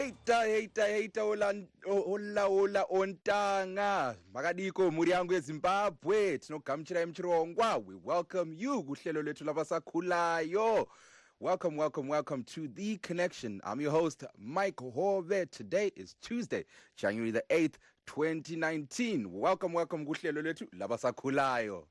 Heita ola ontanga makadiko muri yangu yeZimbabwe tinogamuchira muchirongwa. We welcome you kuhlelo lwethu labasakhulayo. Welcome to The Connection. I'm your host, Mike Hove. Today is Tuesday, January the 8th, 2019. Welcome kuhlelo lwethu labasakhulayo.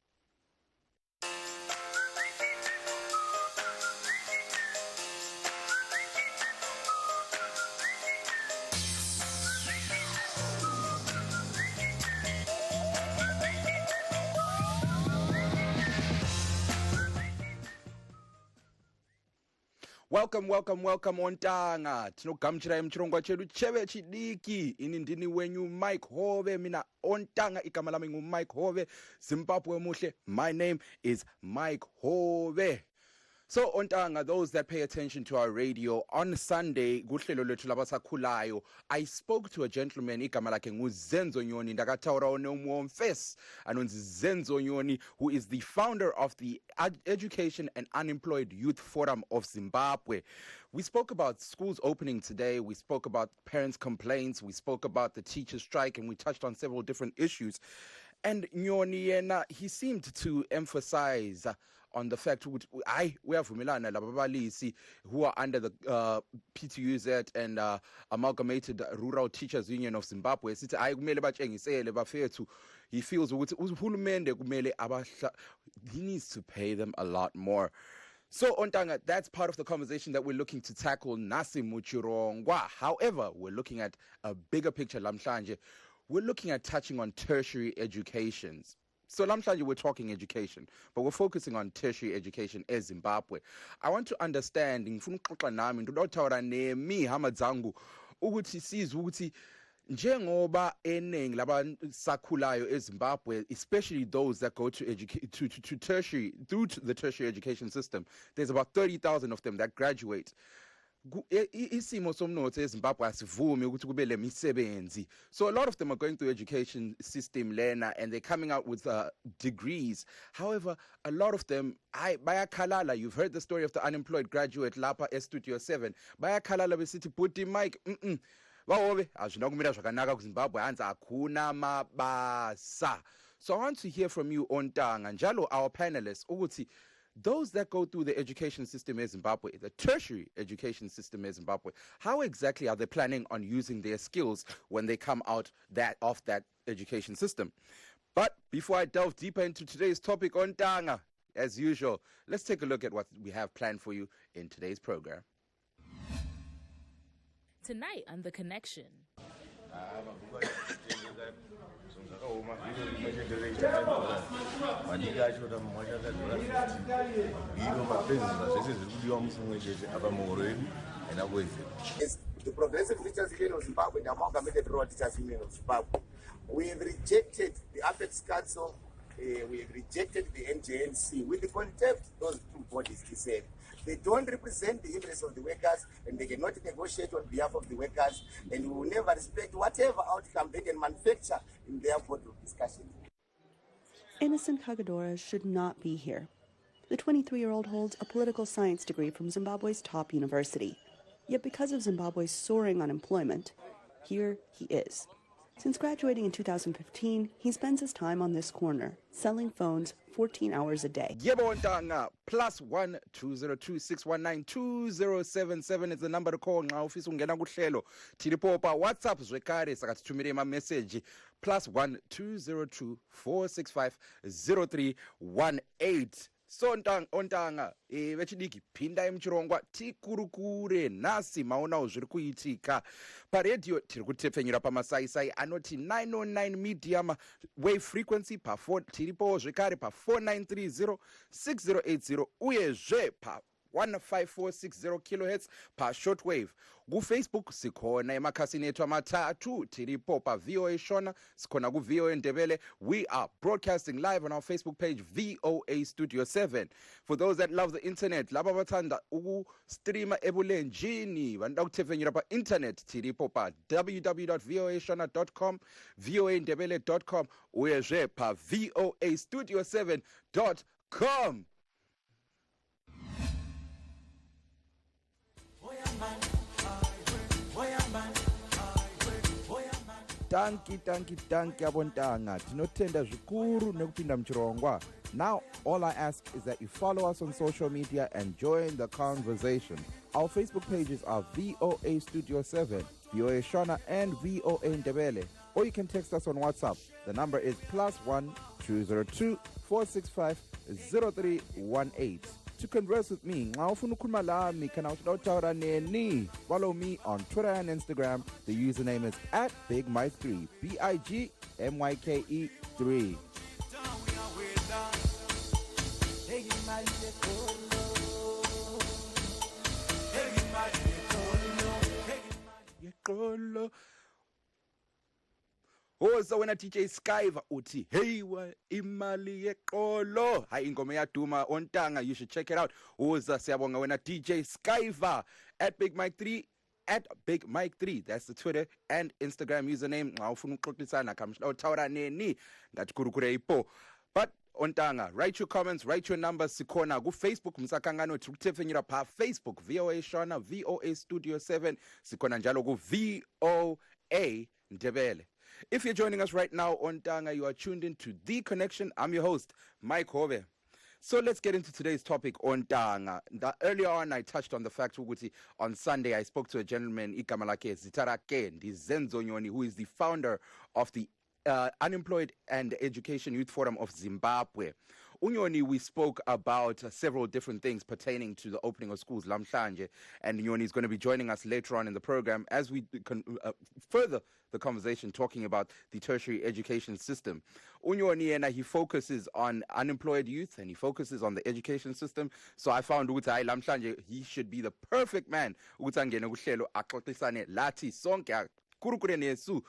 Welcome ontanga. Tinogamuchira muchirongwa chedu chevechidiki. Ini ndini wenyu Mike Hove. Mina ontanga igama lami ngu Mike Hove. Zimbabwe muhle. My name is Mike Hove. So ontanga, those that pay attention to our radio, on Sunday, kuhlelo lwethu labasakhulayo, I spoke to a gentleman igama lakhe ngu Zenzo Nyoni ndakataura nomfes anonzi Zenzo Nyoni, who is the founder of the Education and Unemployed Youth Forum of Zimbabwe. We spoke about schools opening today, we spoke about parents' complaints, we spoke about the teacher strike, and we touched on several different issues. And Nyoni yena, he seemed to emphasize on the fact we have Milana Lababalisi who are under the PTUZ and Amalgamated Rural Teachers Union of Zimbabwe. He feels he needs to pay them a lot more. So, Ontanga, that's part of the conversation that we're looking to tackle, Nhasi muchirongwa. However, we're looking at a bigger picture, Lamhlanje. We're looking at touching on tertiary educations. So Lamhlanje, we're talking education, but we're focusing on tertiary education as Zimbabwe. I want to understand, njengoba eningi labasakhulayo eZimbabwe, especially those that go to tertiary, through to the tertiary education system, there's about 30,000 of them that graduate. Isimo somnotho eZimbabwe asivumi ukuthi kube le misebenzi. So a lot of them are going through education system learner and they're coming out with degrees. However, a lot of them bayakhalala. You've heard the story of the unemployed graduate lapha eStudio 7. Bayakhalala besithi Bhuti Mike, bawobe azvinokumira zvakanaka kuZimbabwe hanzi akuna mabasa. So I want to hear from you Ontanga njalo our panelists ukuthi those that go through the education system in Zimbabwe, the tertiary education system in Zimbabwe, how exactly are they planning on using their skills when they come out of that education system? But before I delve deeper into today's topic on Tanga, as usual, let's take a look at what we have planned for you in today's program. Tonight on The Connection. The Progressive Teachers Union of Zimbabwe and the Amalgamated Rural Teachers Union of Zimbabwe. We have rejected the Apex Council, we have rejected the NJNC with the contempt those two bodies deserve. They don't represent the interests of the workers and they cannot negotiate on behalf of the workers, and we will never respect whatever outcome they can manufacture in their board of discussion. Innocent Kagadoras should not be here. The 23-year-old holds a political science degree from Zimbabwe's top university. Yet because of Zimbabwe's soaring unemployment, here he is. Since graduating in 2015, he spends his time on this corner, selling phones 14 hours a day. Yebontanga, +1 202 619 2077 is the number to call now. Office ungena kuhlelo. Tiripopa WhatsApp zwekare sakathumire ma message +1 202 465 0318. So ontanga vechidiki pinda muchirongwa tikurukure Nhasi maonawo zviri kuitika paredio. Tiri kutepfenyura pamasaisai anoti 909 medium wave frequency tiripowo zvekare pa4930 6080 uyezve pa 15460 kilohertz pa shortwave. KuFacebook sikhona emakhasini ethu amathathu, tiripo pa VOA Shona, sikhona ku VOA Ndebele. We are broadcasting live on our Facebook page VOA Studio 7. For those that love the internet, laba bathanda streama ebulenjini, vanoda kuthefenyura pa internet, tiripo pa www.voashona.com, voandebele.com, uyezve pa voastudio7.com. Danki abontanga. Tinotenda zvikuru nekupinda muchirongwa. Now, all I ask is that you follow us on social media and join the conversation. Our Facebook pages are VOA Studio 7, VOA Shona, and VOA Ndebele. Or you can text us on WhatsApp. The number is +1 202 465 0318. To converse with me, follow me on Twitter and Instagram. The username is @BigMike3, BIGMYKE3. Oza wena DJ Skyver uthi hey wa imali yeqolo. Hayi ingoma yaduma ontanga, you should check it out. Oza siyabonga wena DJ Skyver @BigMike3 @BigMike3. That's the Twitter and Instagram username. Nxa ufuna ukuxoxisana kamhla othawura neni ngathi kurukure ipo. But ontanga, write your comments, write your numbers. Sikona ku Facebook msakangano tukutefenyira pa Facebook VOA Shona, VOA Studio 7. Sikona njalo ku VOA Ndebele. If you're joining us right now on Tanga, you are tuned in to The Connection. I'm your host, Mike Hove. So let's get into today's topic on Tanga. Earlier on, I touched on the fact that on Sunday, I spoke to a gentleman, Ikamalake Zitarake, Zenzo Nyoni, who is the founder of the Unemployed and Education Youth Forum of Zimbabwe. Unyoni, we spoke about several different things pertaining to the opening of schools, Lamhlanje, and Unyoni is going to be joining us later on in the program as we further the conversation talking about the tertiary education system. Unyoni, he focuses on unemployed youth and he focuses on the education system. So I found Utai Lamhlanje, he should be the perfect man. Utangene kuhlelo axoxisane lathi sonke kurukure nesu.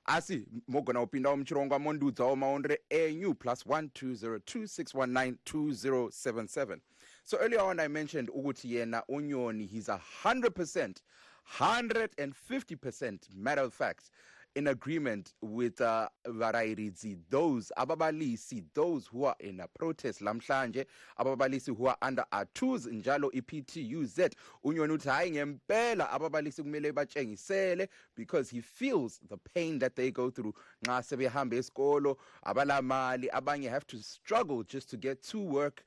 Asi mogona upinda muchirongwa mondudza omaondre enyu +1 202 619 2077. So earlier on I mentioned ukuthi yena Unyoni, he's 150% matter of fact in agreement with varairidzi, those ababalisi, those who are in a protest lamhlanje, ababalisi who are under attu's njalo iPTUZ. Unyoni uthi hayi ngempela ababalisi kumele batshengisele because he feels the pain that they go through nxa sebehamba esikolo, abalamali, abanye have to struggle just to get to work.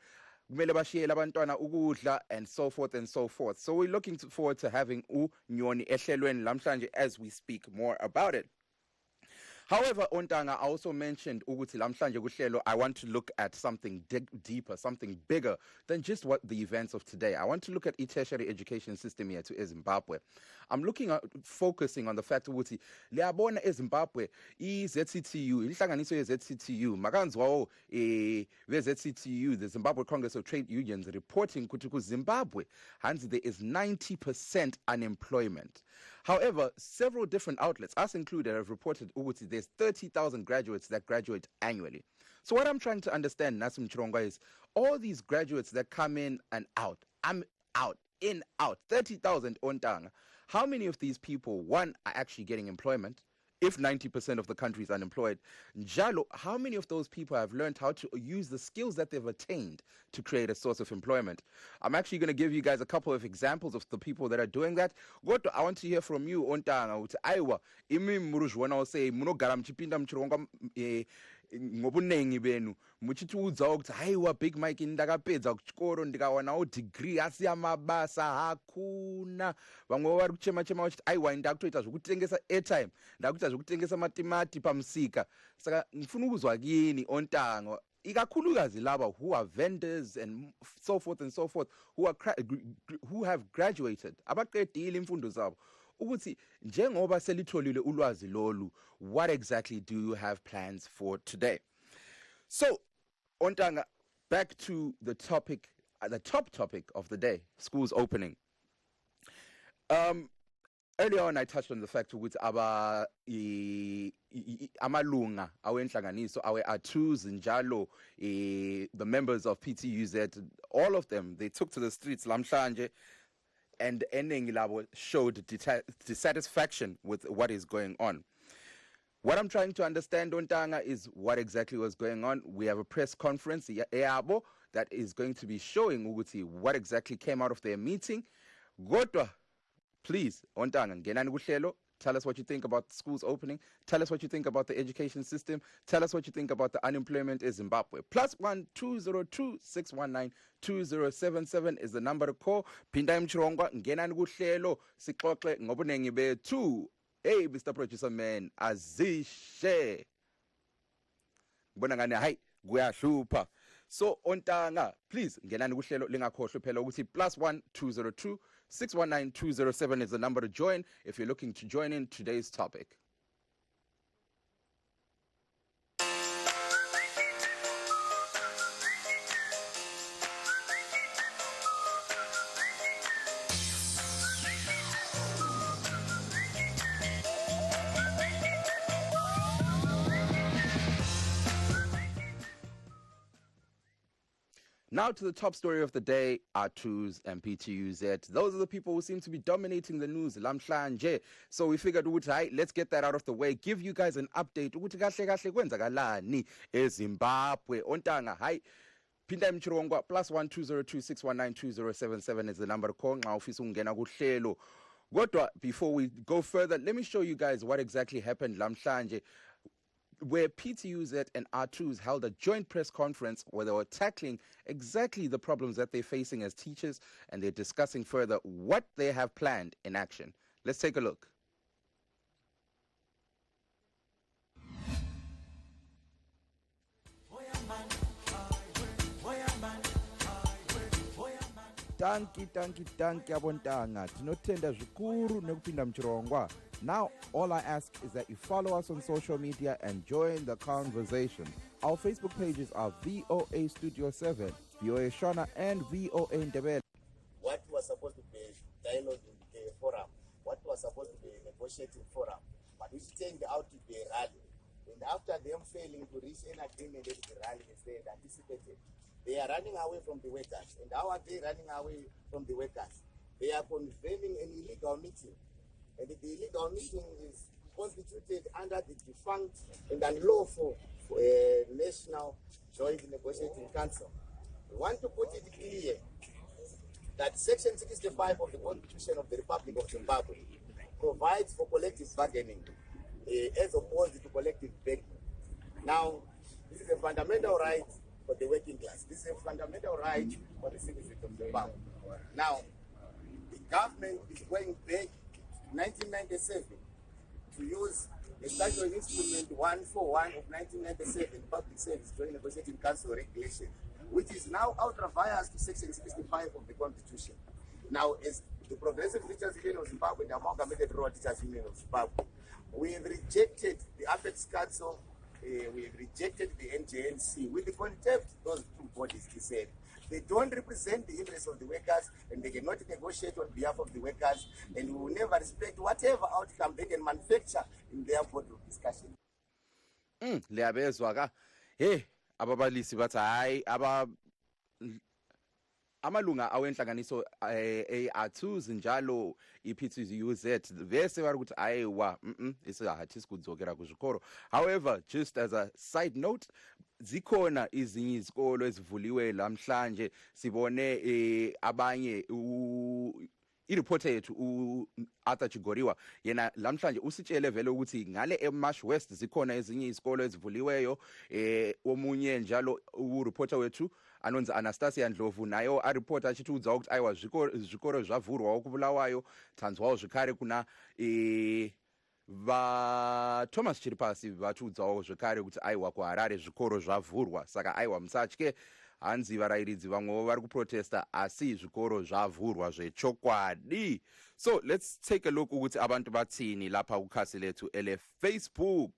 Kumele bashiyele abantwana ukudla and so forth and so forth. So we're looking forward to having Unyoni ehlelweni lamhlanje as we speak more about it. However, Ontanga, I also mentioned ukuthi lamhlanje kuhlelo, I want to look at something deeper, something bigger than just what the events of today. I want to look at the tertiary education system here to Zimbabwe. I'm looking at focusing on the fact ukuthi liyabona eZimbabwe iZCTU, inhlanganiso yeZCTU, makanzwawo weZCTU, the Zimbabwe Congress of Trade Unions, reporting ukuthi kuZimbabwe hansi there is 90% unemployment. However, several different outlets, us included, have reported ukuthi there's 30,000 graduates that graduate annually. So what I'm trying to understand, Nhasi Muchirongwa, is all these graduates that come in and out, in, out, 30,000 ontanga. How many of these people, one, are actually getting employment? If 90% of the country is unemployed, Njalo, how many of those people have learned how to use the skills that they've attained to create a source of employment? I'm actually going to give you guys a couple of examples of the people that are doing that. What I want to hear from you, Ontanga, Aiwa, imi murujwana say munogara mchipinda mchirongwa ngobunengi benu muchitiudza ukuthi hayiwa Big Mike ndakapedza kuchikoro ndikawana degree asi yamabasa hakuna. Vamwe vari kuchema vachiti aiwa ndakutoita zvokutengesa airtime, ndakuita zvokutengesa matimati pamusika. Saka ndifuna ukuzwa kini Ontanga, ikakhulukazi laba who are vendors and so forth and so forth, who have graduated, abaqedile imfundo zabo, ukuthi njengoba selitholile ulwazi lolu, what exactly do you have plans for today? So, Ontanga, back to the topic, the top topic of the day, schools opening. Earlier on, I touched on the fact that amalunga awenhlanganiso awe attu's njalo the members of PTUZ, all of them, they took to the streets lamhlanje, and ending labo showed dissatisfaction with what is going on. What I'm trying to understand, Ontanga, is what exactly was going on. We have a press conference that is going to be showing ukuthi what exactly came out of their meeting. Godwa, please, Ontanga, ngenani kuhlelo, Tell us what you think about schools opening. Tell us what you think about the education system. Tell us what you think about the unemployment in Zimbabwe. +1 202 619 2077 is the number to call. Phinda muchirongwa ngenani kuhlelo sixoxe ngobunengi bethu. Hey Mr. Producer Man, azishe. Ngibona ngani hayi kuyahlupa. So ontanga, please ngenani kuhlelo lingakhohlwa phela ukuthi +1 202 619 207 is the number to join if you're looking to join in today's topic. Now to the top story of the day, R2s and PTUZ. Those are the people who seem to be dominating the news, lamhlanje. So we figured, let's get that out of the way, give you guys an update. Kahle kwenzakalani eZimbabwe. Ontanga, hi. Phinda muchirongwa +1 202 619 2077 is the number to call. Nxa ufisa ukungena kuhlelo. Kodwa, before we go further, let me show you guys what exactly happened lamhlanje, where PTUZ and R2s held a joint press conference where they were tackling exactly the problems that they're facing as teachers, and they're discussing further what they have planned in action. Let's take a look. Tanki abontanga tinotenda zvikuru nekupinda muchirongwa. Now, all I ask is that you follow us on social media and join the conversation. Our Facebook pages are VOA Studio 7, VOA Shona, and VOA Ndebele. What was supposed to be dialogue in the forum, what was supposed to be a negotiating forum, but which turned out to be a rally. And after them failing to reach an agreement at the rally as they had anticipated, they are running away from the workers. And how are they running away from the workers? They are convening an illegal meeting. And the illegal meeting is constituted under the defunct and unlawful National Joint Negotiating Council. We want to put it clear that Section 65 of the Constitution of the Republic of Zimbabwe provides for collective bargaining as opposed to collective begging. Now, this is a fundamental right for the working class. This is a fundamental right for the citizens of Zimbabwe. Now, the government is going back 1997 to use the statutory instrument 141 of 1997 Public Service Joint Negotiating Council regulation, which is now ultra vires to Section 65 of the Constitution. Now, as the Progressive Teachers Union of Zimbabwe and the Amalgamated Rural Teachers Union of Zimbabwe, we have rejected the Apex Council, we have rejected the NJNC with the contempt those two bodies said. They don't represent the interests of the workers, and they cannot negotiate on behalf of the workers, and we will never respect whatever outcome they can manufacture in their boardroom discussion. Liyabezwa ka. Hey, ababalisi bathi hayi amalunga awenhlanganiso A2s njalo iPTUZ bese bari ukuthi ayiwa isihathi sikudzokera kuzvikoro. However, just as a side note, zikhona izinye izikolo ezivuliwe lamhlanje sibone abanye ireport yethu Arthur Chigoriwa yena lamhlanje usitshele vele ukuthi ngale eMarsh West zikhona ezinye izikolo ezivuliweyo omunye njalo ureporter wethu anonza Anastasia Ndlovu nayo a report achitudza ukuthi ayiwa zvikoro zvavhurwa okubulawayo tanzwawo zvikare kuna va Thomas Chiripasi vatudzawo zvekare kuti aiwa kuHarare zvikoro zvavhurwa saka aiwa musatye hanzi varairidzi vamwewo vari kuprotesta asi zvikoro zvavhurwa zvechokwadi. So let's take a look ukuthi abantu bathini lapha kukhasi lethu Facebook.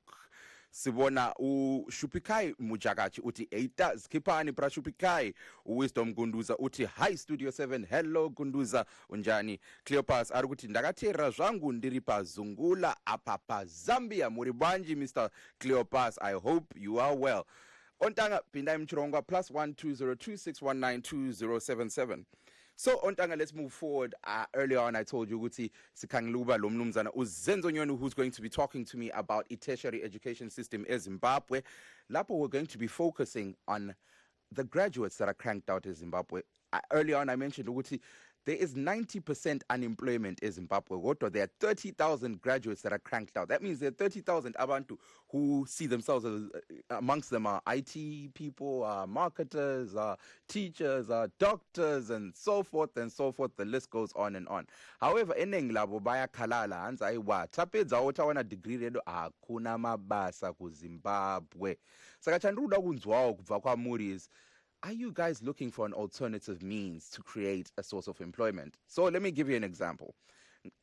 Sibona uShupikai Mujakachi uthi eita skiphani pra Shupikai. Wisdom Gunduza uthi hi Studio 7, hello Gunduza unjani. Cleopas ari kuti ndakatera zvangu ndiri pazungula apa pa Zambia muri bwanji Mr. Cleopas, I hope you are well. Ontanga pindai muchirongwa +1 202 619 2077. So Ontanga, let's move forward. Earlier on I told you ukuthi sikhangiluba lo mnumzana uZenzo Nyoni, who's going to be talking to me about a tertiary education system in Zimbabwe. Lapho we're going to be focusing on the graduates that are cranked out in Zimbabwe. earlier on I mentioned ukuthi there is 90% unemployment in Zimbabwe. There are 30,000 graduates that are cranked out. That means there are 30,000 abantu who see themselves as, amongst them are IT people, marketers, teachers, doctors, and so forth and so forth. The list goes on and on. However, eneng labo bayakhalala hanza ayiwa tapedza ota wana degree redo akuna mabasa ku Zimbabwe. Sakachanduda kunzwawo kubva kwamuri is, are you guys looking for an alternative means to create a source of employment? So let me give you an example.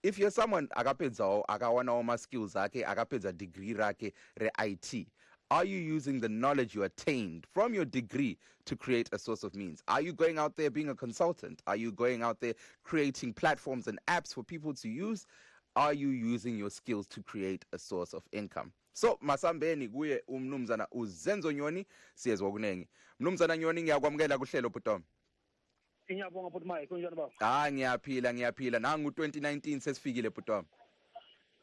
If you're someone akapedza akawana oma skills ake akapedza degree rake re IT, are you using the knowledge you attained from your degree to create a source of means? Are you going out there being a consultant? Are you going out there creating platforms and apps for people to use? Are you using your skills to create a source of income? So masambeni kuye umnumzana uzenzo Nyoni siyezwa kunengi. Mnumzana Nyoni ngiyakwamukela kuhlelo bhutom. Ngiyabonga futhi Mike kunjani baba? Ngiyaphila nangu 2019 sesifikile bhutom.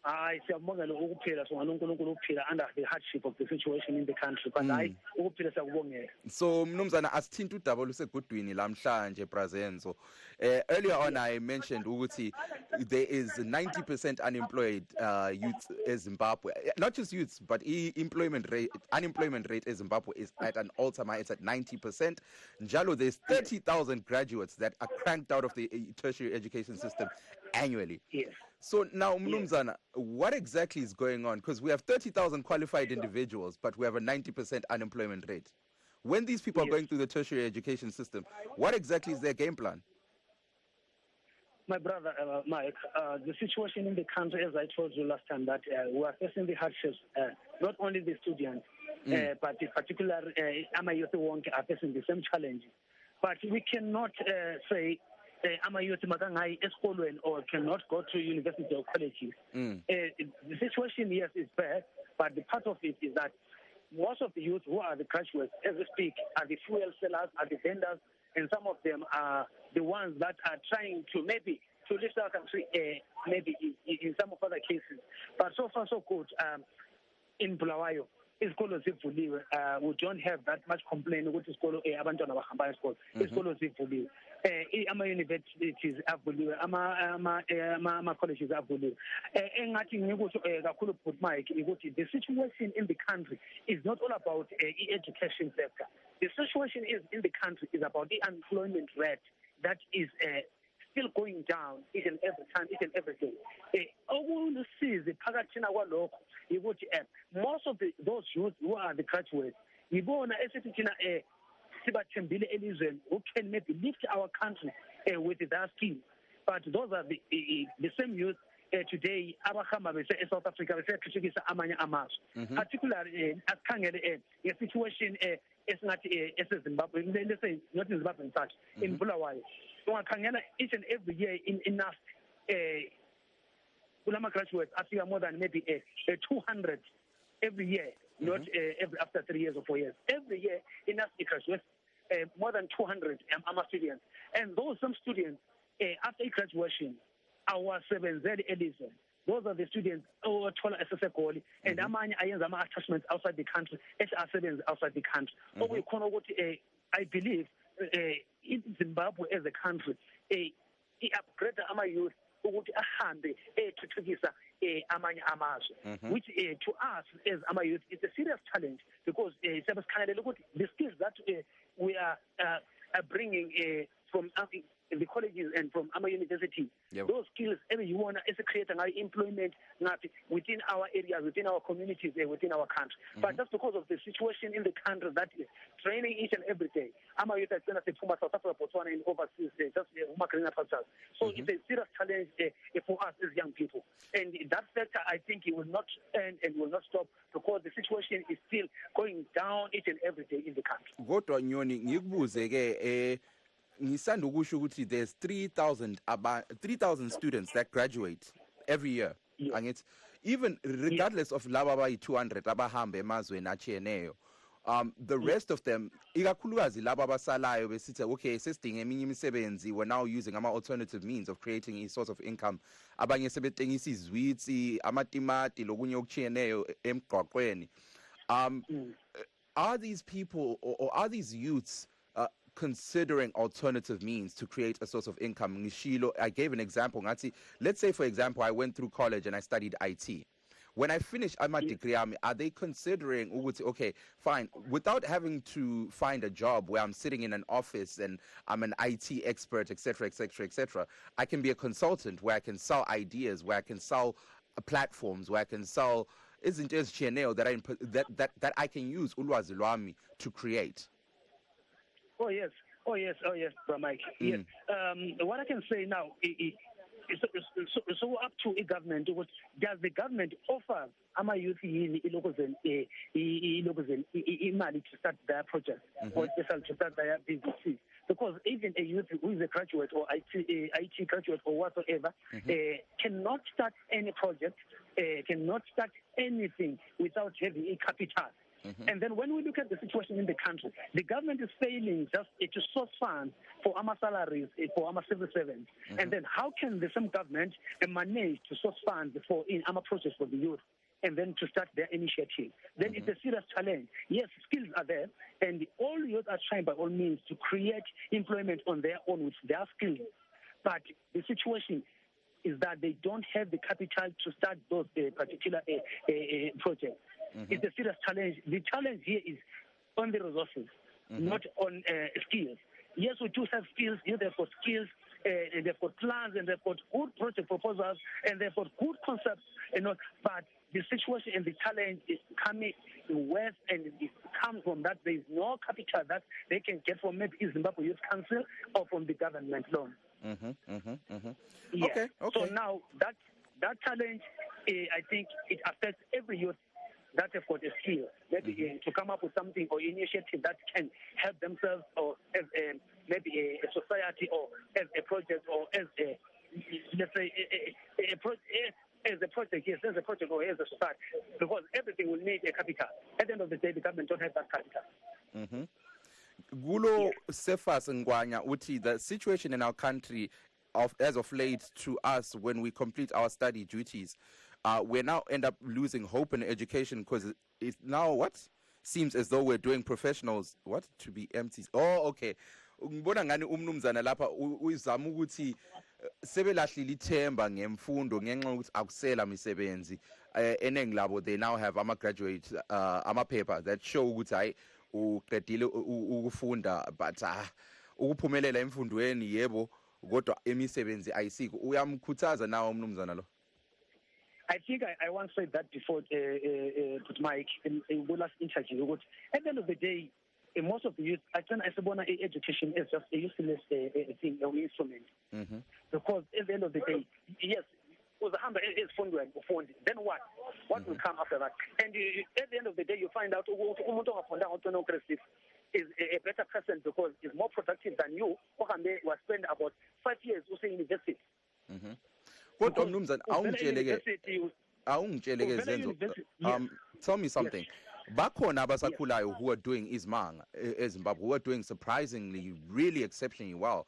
Hayi siyabongela ukuphila so ngalonkulunkulu ukuphila under the hardship of the situation in the country but hayi ukuphila siyakubongela. So mnumzana asithinta udaba lusegudwini lamhlanje Brazenzo. Earlier on I mentioned ukuthi there is 90% unemployed youth in Zimbabwe. Not just youths but unemployment rate in Zimbabwe is at an all-time high. It's at 90%. Njalo there's 30,000 graduates that are cranked out of the tertiary education system annually. Yes. So now, Mnumzana, what exactly is going on? Because we have 30,000 qualified individuals, but we have a 90% unemployment rate. When these people are going through the tertiary education system, what exactly is their game plan? My brother, Mike, the situation in the country, as I told you last time, that we are facing the hardships, not only the students, but in particular, youth are facing the same challenge. But we cannot say, youth or cannot go to university or colleges. The situation, yes, is bad, but the part of it is that most of the youth who are the graduates, as we speak, are the fuel sellers, are the vendors, and some of them are the ones that are trying to maybe to lift our country, maybe in some of other cases. But so far so good. In Bulawayo, isikolo zivuliwe. We don't have that much complaint ukuthi isikolo abantwana bahamba esikolo. Isikolo zivuliwe. Ama-universities avuliwe, ama-colleges avuliwe. Engathi ngikusho kakhulu but Mike ukuthi the situation in the country is not all about the education sector. The situation is in the country is about the unemployment rate that is still going down each and every time, each and every day. Okulusizi phakathina kwalokho ukuthi most of those youth who are the graduates yibona esithi thina sibathembile elizweni who can maybe lift our country with their skills. But those are the same youth today abahamba bese eSouth Africa besethuthukisa amanye amazwe. Particularly asikhangele situation esingathi eseZimbabwe, let's say not in Zimbabwe in fact, in Bulawayo. Ungakhangela each and every year in Nhasi kulama graduates afika more than maybe 200 every year, not every after 3 years or 4 years. Every year in Nhasi graduates more than 200 students, and those some students after graduation our sebenzeli elizwe. Those are the students who are SSA and amanye ayenza ama-attachments outside the country, asebenza outside the country. Okuyikhona ukuthi I believe in Zimbabwe as a country, i-upgrade ama-youth ukuthi ahambe ethuthukisa amanye amazwe, which to us as ama-youth is a serious challenge because siyabesikhangelela ukuthi the skills that we are bringing from the colleges and from our universities, those skills you want to create an employment within our areas, within our communities, within our country. But just because of the situation in the country that is training each and every day, our youth are going to say South Africa, Botswana, and overseas, just so it's a serious challenge for us as young people. And that sector, I think it will not end and will not stop because the situation is still going down each and every day in the country. Kodwa Nyoni ngikubuze ke ngisanda ukusho ukuthi there's 3,000 students that graduate every year. Angithi even regardless of laba abayi 200 abahamba emazweni achiyeneyo, the rest of them ikakhulukazi laba abasalayo besithi okay sesidinga eminye imisebenzi, we're now using alternative means of creating a source of income. Abanye sebetengisa izwitsi, amatimati lokunye okuchiyeneyo emgqaqweni. Are these people or are these youths considering alternative means to create a source of income? Ngishilo, I gave an example. Let's say, for example, I went through college and I studied IT. When I finish my degree, are they considering, okay, fine, without having to find a job where I'm sitting in an office and I'm an IT expert, etc., etc., etc., I can be a consultant where I can sell ideas, where I can sell platforms, where I can sell that I can use ulwazi lwami to create. Oh yes, Bro Mike. Yes. What I can say now so up to a government. Does the government offer youth imali to start their project or to start their businesses? Because even a youth who is a graduate or IT graduate or whatsoever cannot start any project, cannot start anything without having a capital. And then when we look at the situation in the country, the government is failing just to source funds for our salaries, for our civil servants. And then how can the same government manage to source funds for our projects for the youth and then to start their initiative? Then it's a serious challenge. Yes, skills are there, and all youth are trying by all means to create employment on their own with their skills. But the situation is that they don't have the capital to start those particular projects. It's a serious challenge. The challenge here is on the resources, not on skills. Yes, we do have skills. They've got skills, and they've got plans, and they've got good project proposals, and they've got good concepts. But the situation and the challenge is coming worse, and it comes from that there is no capital that they can get from maybe Zimbabwe Youth Council or from the government loan. Yeah. Okay. So now that challenge, I think it affects every youth that have got a skill, maybe to come up with something or initiative that can help themselves or as maybe a society or as a project or as a, let's say, as a project, yes, as a project or as a society, because everything will need a capital. At the end of the day, the government don't have that capital. Gulo Sefas Ngwanya Uti, the situation in our country as of late to us when we complete our study duties, we now end up losing hope in education because it now seems as though we're doing professionals to be empties. Oh, okay. Ngibona ngani umnumzana lapha uzama ukuthi sebelahlile ithemba ngemfundo ngenxa ukuthi akusela misebenzi enengi labo. They now have ama-graduate ama-paper that show ukuthi hayi uqedile ukufunda but ukuphumelela emfundweni yebo kodwa emisebenzi ayisikho. Uyamkhuthaza nawe umnumzana lo? I think I once said that before, Mike, in the last interview. At the end of the day, most of the youth, I say, education is just a useless thing, an instrument. Because at the end of the day, yes, then what? What will come after that? And at the end of the day, you find out is a better person because he's more productive than you. Was spend about 5 years in university. Kodwa mnumzana awungitsheleke Zenzo, tell me something. Bakhona abasakhulayo who are doing izimanga eZimbabwe, who are doing surprisingly really exceptionally well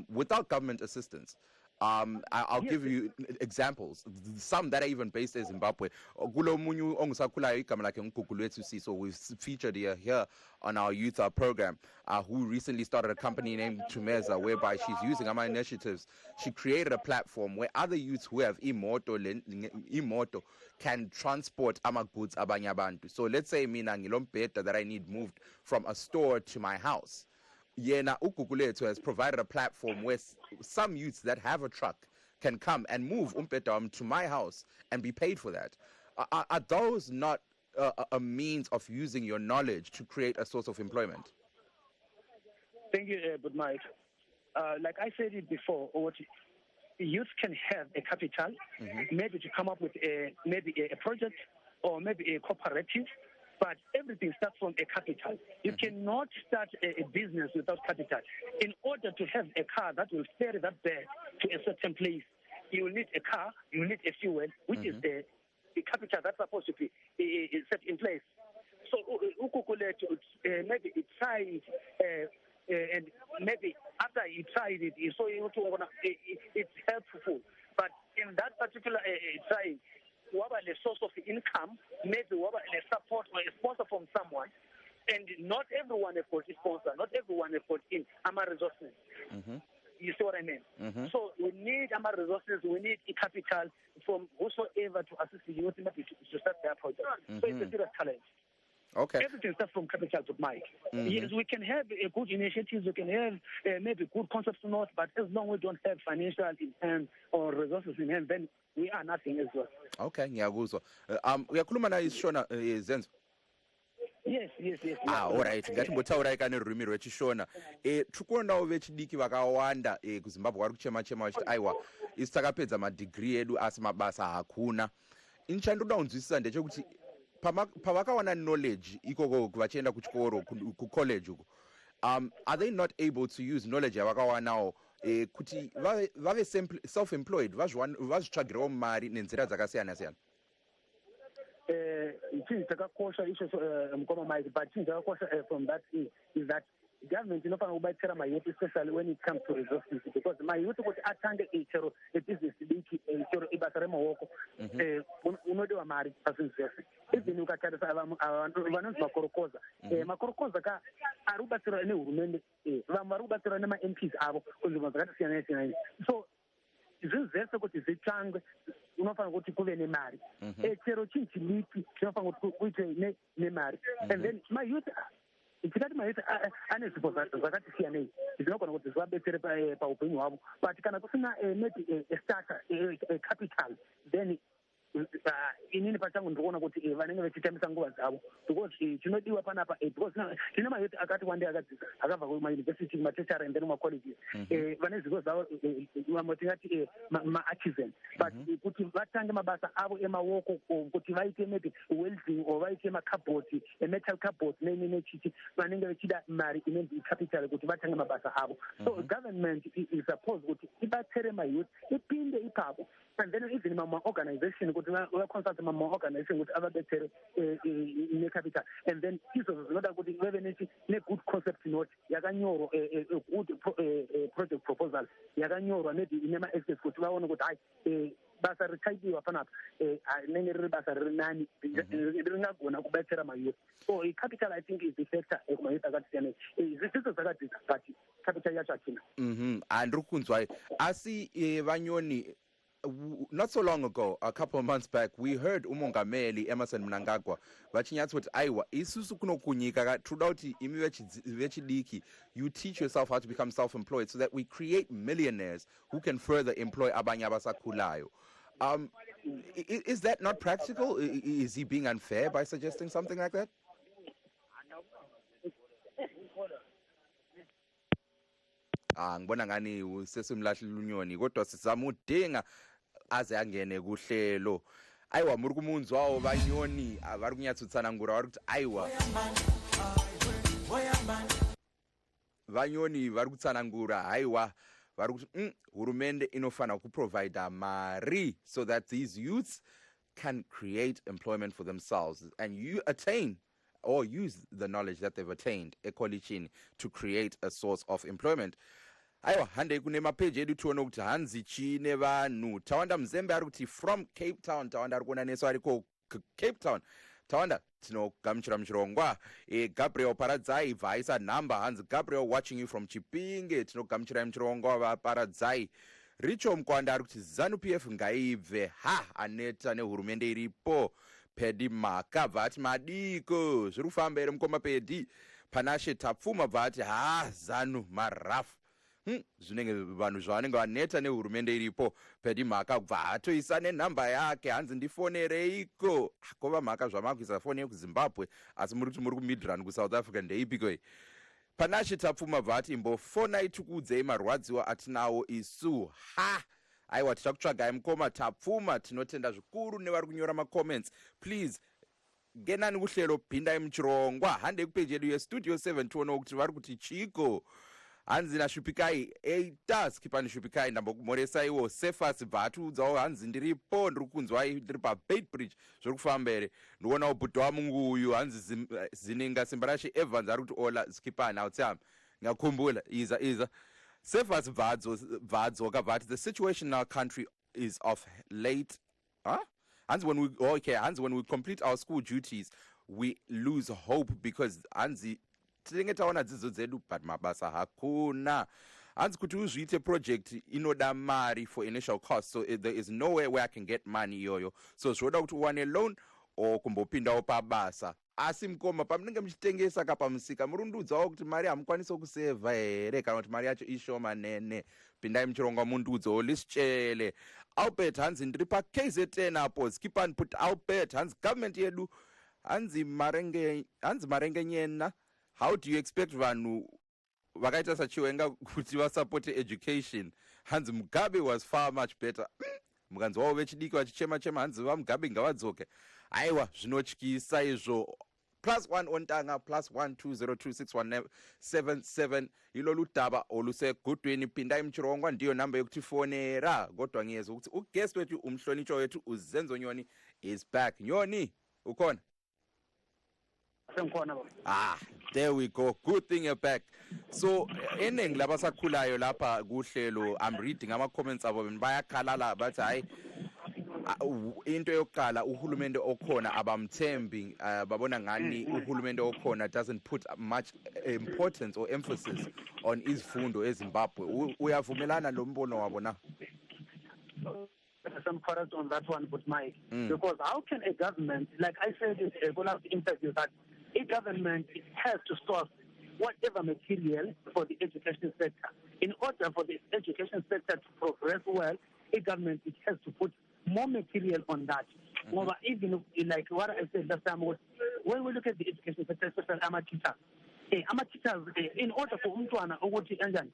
without government assistance. I'll give you examples. Some that are even based in Zimbabwe. Gulo munyu ongusakhulayo igama lakhe ngugugulwethu Siso. We've featured here on our youth program, who recently started a company named Tumeza, whereby she's using our initiatives. She created a platform where other youths who have imoto can transport ama goods abanye abantu. So let's say mina ngilombheda that I need moved from a store to my house. Yena uGugulethu has provided a platform where some youths that have a truck can come and move umbheda to my house and be paid for that. Are those not a means of using your knowledge to create a source of employment? Thank you, but Mike. Like I said it before, youth can have a capital, maybe to come up with maybe a project or maybe a cooperative. But everything starts from a capital. You cannot start a business without capital. In order to have a car that will ferry that bag to a certain place, you will need a car, you will need a fuel, which is the capital that's supposed to be set in place. So maybe it tried, and maybe after he tried it, he saw it's helpful. But in that particular trying, a source of income, maybe a support or a sponsor from someone, and not everyone has got a sponsor, not everyone has got So we need our resources, we need capital from whosoever to assist the youth maybe to start their project. So it's a serious challenge. Okay. Everything starts from capital to Mike. Yes, we can have a good initiatives, we can have maybe good concepts to note, but as long as we don't have financial in hand or resources in hand, then we are nothing as well. Okay, ngiyakuzwa. Uyakhuluma naye Shona Zenzo? Yes. Alright, ngatimbotaura ikane rurimi rwechishona. Tikuonawo vechidiki vakawanda kuZimbabwe vari kuchema vachiti aiwa isu takapedza madegree edu asi mabasa hakuna. Inchandoda kunzwisisa ndechekuti pavakawana knowledge ikoko vachienda kuchikoro kucollege uko, are they not able to use knowledge yavakawanawo kuti vave self-employed, vazvitsvagirawo mari nenzira dzakasiyana-siyana? Chinhu chakakosha icho mukoma Mike, but chinhu chakakosha from that is that government inofanira kubatsira mayouth, especially when it comes to resources, because mayouth kuti atange chero business diki chero ibasa remaoko unodiwa mari pazvinhu zvese. Even ukatarisa vanonzi makorokoza, makorokoza ari kubatsirwa nehurumende, vamwe vari kubatsirwa nema-MPs avo kunzvimbo dzakasiyana-siyana. So zvinhu zvese kuti zvitsvangwe unofanira kuti kuve nemari, chero chinhu chidiki chinofanira kuti kuite nemari, and then mayouth tikati mayouth ane zvipo zvakati siyanei zvinogona kuti zvivabetsere paupenyu hwavo, but kana kusina maybe starter capital, then inini pachangu ndikuona kuti vanenge vachitambisa nguva dzavo, because chinodiwa panapa because tine mayouth akati wandei akadzidza akabva kumayunivhesiti, tertiary and then macolleges, vane zvipo zvavo vamwe tingati maartisan, but kuti vatange mabasa avo emaoko, kuti vaite maybe welding or vaite makabhoti, metal cupboard nechichi, vanenge vachida mari inonzi capital kuti vatange mabasa avo. So government is supposed kuti ibatsire mayouth, ipinde ipapo, and then even mama-organization kuti vaconsult mama-organization kuti avabetsere necapital, and then izvozvo zvinoda kuti veve ne-good concept note yakanyorwa, good project proposal yakanyorwa maybe inema-access kuti vaone kuti hai basa richaidiwa panapa rinenge riri basa riri nani ringagona kubatsira mayouth. So capital I think is the factor kumayouth akati siyanei. Zvidzidzo zvakadzidza but capital yacho hatina. Handiri kunzwai asi vanyoni. Not so long ago, a couple of months back, we heard umongameli Emerson Mnangagwa vachinyatsa kuti aiwa isusu kuno kunyika toda kuti imi vechidiki you teach yourself how to become self-employed so that we create millionaires who can further employ abanye abasakhulayo. Is that not practical? Is he being unfair by suggesting something like that? Ngibona ngani usesimlahlile unyoni kodwa sizamudinga aze angene kuhlelo. Aiwa muri kumunzwawo vanyoni vari kunyatsotsanangura vari kuti aiwa vanyoni vari kutsanangura aiwa vari kuti hurumende inofanira kuprovide mari so that these youths can create employment for themselves and you attain or use the knowledge that they've attained ekolitshini to create a source of employment. Aiwa handei kune mapeji edu tione kuti hanzi chine vanhu. Tawanda Mzembe ari kuti from Cape Town, Tawanda ari kuona nesu ariko Cape Town. Tawanda tinogamuchira muchirongwa. Gabriel Paradzai vaisa nhamba hanzi Gabriel watching you from Chipinge, tinogamuchira muchirongwa vaparadzai. Richo Mkwanda ari kuti ZANU PF ngaibve aneta nehurumende iripo. Pedi Maka vati madiko zviri kufamba ere mukoma Pedi. Panashe Tapfuma vati ZANU marafu. Zvinenge vanhu zvavanenge vaneta nehurumende iripo. Pedi Maka kubva atoisa nenhamba yake hanzi ndifonereiko. Kova Maka zvamakuisa foni yekuZimbabwe asi muri kuti muri kuMidrand kuSouth Africa ndeipiko. Panashe Tapfuma vati imbofonai tikuudzei marwadziwo atinawo isu. Aiwa tichakutsvagai mukoma Tapfuma, tinotenda zvikuru nevari kunyora macomments. Please genani kuhlelo pindai muchirongwa. Handei kupeji yedu yestudio 7 tione kuti vari kuti chiko. Hanzi nashupikai eita skipani shupikai ndambokumoresaiwo Sefas bvatiudzawo hanzi ndiripo ndiri kunzwai ndiri paBait Bridge zviri kufamba ere. Ndionawo bhudha wamungu uyu hanzi Zininga Simbarashe Evans ari kuti ola skipani autsam ngakhumbula iza Sefas Vadzo kabvati the situation in our country is of late hanzi when we complete our school duties we lose hope because hanzi tinenge taona dzidzo dzedu but mabasa hakuna. hanzi kuti uzviite project inoda mari for initial cost, so there is nowhere where I can get money iyoyo, so zvoda kuti uwane loan or kumbopindawo pabasa. Asi mukoma pamunenge muchitengesa kapamusika murundudzawo kuti mari hamukwanisa kusevha here kana kuti mari yacho ishoma nene. Pindai muchirongwa mundudzawo lisichele. Albert hanzi ndiri paKZN apo skipani put Albert hanzi government yedu hanzi marenge nyena. How do you expect vanhu vakaita sachiwenga kuti vasupport education? Hanzi Mugabe was far much better. Mukanzwawo vechidiki vachichema hanzi vaMugabe ngavadzoke. Aiwa zvinotyisa izvo. +1 ontanga +1 2026 177 ilo ludaba olusegudweni. Pindai muchirongwa ndiyo namba yokutifonera. Kodwa ngiyezwa ukuthi uguest wethu umhlonitsho wethu uZenzo Nyoni is back. Nyoni ukhona? There we go. Good thing you're back. So eningi labasakhulayo lapha kuhlelo, I'm reading ama comments abo bayakhalala bathi hayi into yokuqala uhulumende okhona abamthembi, babona ngani uhulumende okhona doesn't put much importance or emphasis on izifundo eZimbabwe. Uyavumelana lo mbono wabo na? Some correct on that one, but Mike, because how can a government, like I said in the last interview, that a government has to source whatever material for the education sector. In order for the education sector to progress well, a government it has to put more material on that. Even like what I said last time was, when we look at the education sector, especially teachers, in order for umntwana ukuthi enjani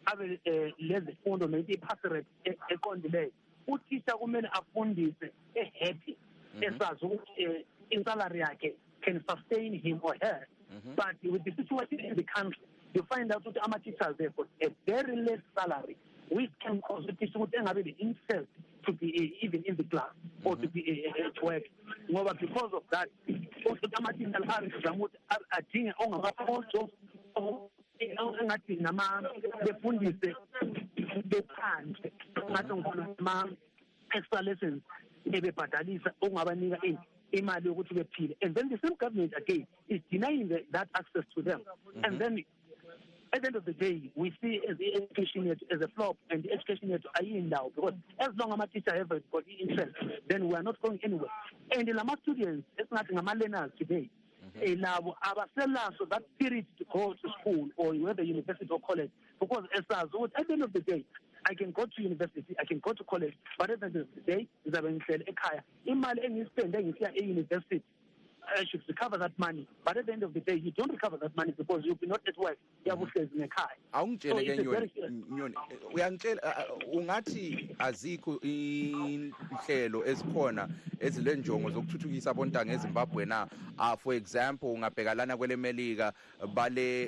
abe lezifundo maybe pastorate eqondileyo, uthisha kumele afundise happy esazi ukuthi insalary yakhe can sustain him or her. But with the situation in the country, you find out that our teachers have got a very less salary, which can cause the teacher to have the interest to be even in the class or to be at work. Because of that, our teachers are doing extra lessons, and then the same government again is denying that access to them. And then at the end of the day, we see the education as a flop, and the education are in now, because as long as my teacher have got interest, then we are not going anywhere. And the Lama students, it's nothing about learners today. Now, our sellers, so that spirit to go to school or whether university or college, because at the end of the day, I can go to university, I can go to college, but at the end of the day, I spend a university. I should recover that money, but at the end of the day, you don't recover that money because you'll be not at work. You have to in a car. Ungathi azikho inhlelo ezikhona ezilenjongo zokuthuthukisa abontanga eZimbabwe na. For example, ungabhekalana kwele Melika bale